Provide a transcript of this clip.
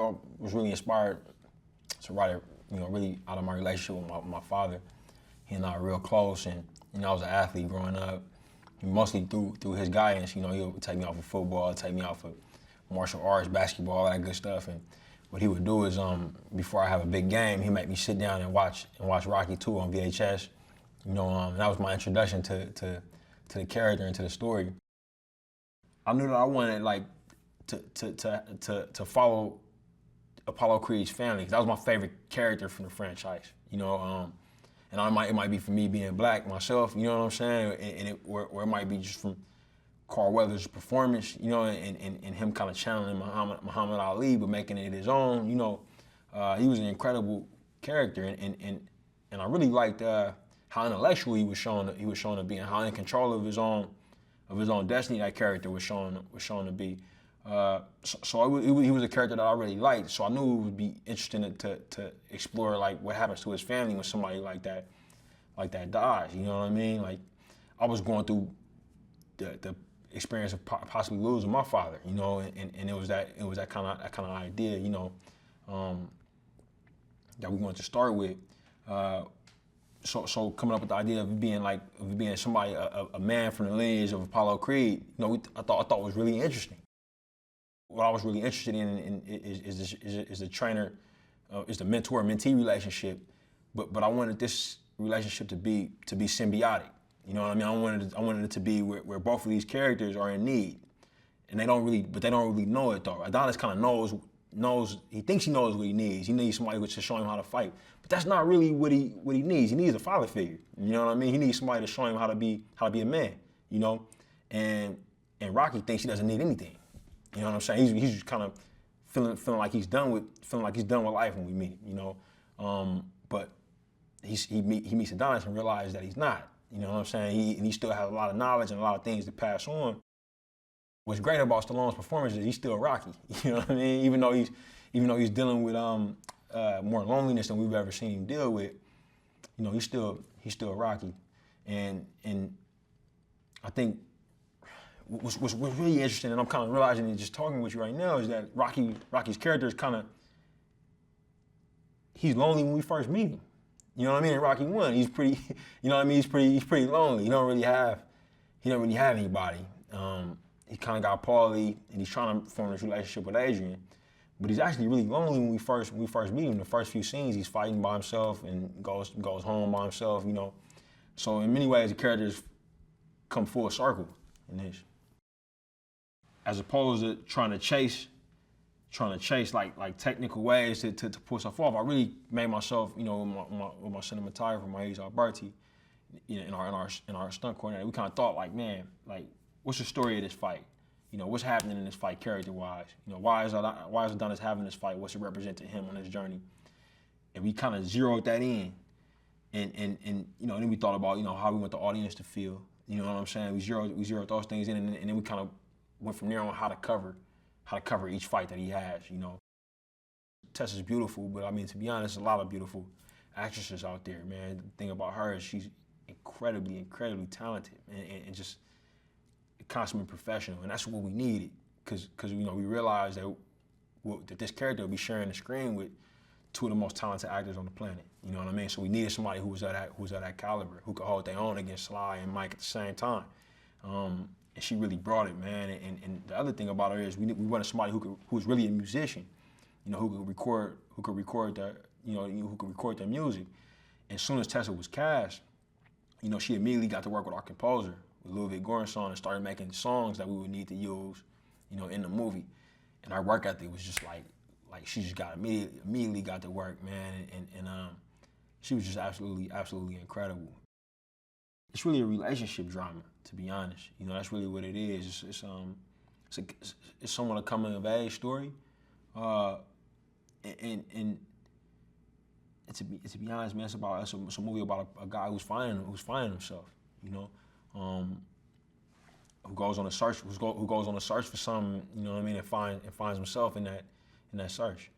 I was really inspired to write it, really out of my relationship with my father. He and I are real close, and I was an athlete growing up, mostly through his guidance. He would take me out for football, take me out for martial arts, basketball, all that good stuff. And what he would do is, before I have a big game, he'd make me sit down and watch Rocky 2 on VHS. And that was my introduction to the character and to the story. I knew that I wanted to follow Apollo Creed's family, because that was my favorite character from the franchise. And it might be for me being black myself, you know what I'm saying? Or it might be just from Carl Weathers' performance, and him kind of channeling Muhammad Ali, but making it his own. He was an incredible character, and I really liked how intellectual he was shown to be, and how in control of his own destiny that character was shown to be. So he was a character that I really liked. So I knew it would be interesting to explore what happens to his family when somebody like that dies. You know what I mean? I was going through the experience of possibly losing my father. And it was that kind of idea. That we wanted to start with. So coming up with the idea of being somebody, a man from the lineage of Apollo Creed, I thought was really interesting. What I was really interested in is the trainer, is the mentor-mentee relationship, but I wanted this relationship to be symbiotic. You know what I mean? I wanted it to be where both of these characters are in need, and they don't really know it though. Adonis kind of knows. He thinks he knows what he needs. He needs somebody to show him how to fight, but that's not really what he needs. He needs a father figure. You know what I mean? He needs somebody to show him how to be a man. And Rocky thinks he doesn't need anything. You know what I'm saying? He's just kind of feeling like he's done with life when we meet him. But he meets Adonis and realizes that he's not. You know what I'm saying? He still has a lot of knowledge and a lot of things to pass on. What's great about Stallone's performance is he's still Rocky. You know what I mean? Even though he's dealing with more loneliness than we've ever seen him deal with, he's still Rocky. And I think what's really interesting, and I'm kind of realizing it just talking with you right now, is that Rocky's character is he's lonely when we first meet him. You know what I mean? In Rocky 1, he's pretty, he's pretty lonely. He don't really have anybody. He kind of got Paulie, and he's trying to form this relationship with Adrian, but he's actually really lonely when we first meet him. The first few scenes, he's fighting by himself and goes home by himself. So in many ways, the characters come full circle in this. As opposed to trying to chase like technical ways to pull stuff off, I really made myself, with my cinematographer, Maurice Alberti, in our stunt coordinator, we kind of thought man, what's the story of this fight? What's happening in this fight character-wise? Why is Adonis having this fight? What's it represent to him on his journey? And we kind of zeroed that in, and then we thought about how we want the audience to feel. You know what I'm saying? We zeroed those things in, and then we kind of went from there on how to cover each fight that he has. Tessa's beautiful, but I mean, to be honest, a lot of beautiful actresses out there, man. The thing about her is she's incredibly talented, and just a consummate professional, and that's what we needed, because we realized that this character would be sharing the screen with two of the most talented actors on the planet. You know what I mean? So we needed somebody who was at that caliber, who could hold their own against Sly and Mike at the same time. And she really brought it, man. And the other thing about her is we wanted somebody who was really a musician, who could record their music. And as soon as Tessa was cast, she immediately got to work with our composer, with Ludwig Göransson, and started making songs that we would need to use, in the movie. And our work ethic was just like she just got immediately got to work, man. And she was just absolutely incredible. It's really a relationship drama, to be honest. That's really what it is. It's somewhat a coming of age story, and to be honest, man, it's a movie about a guy who's finding himself. Who goes on a search for something, and finds himself in that search.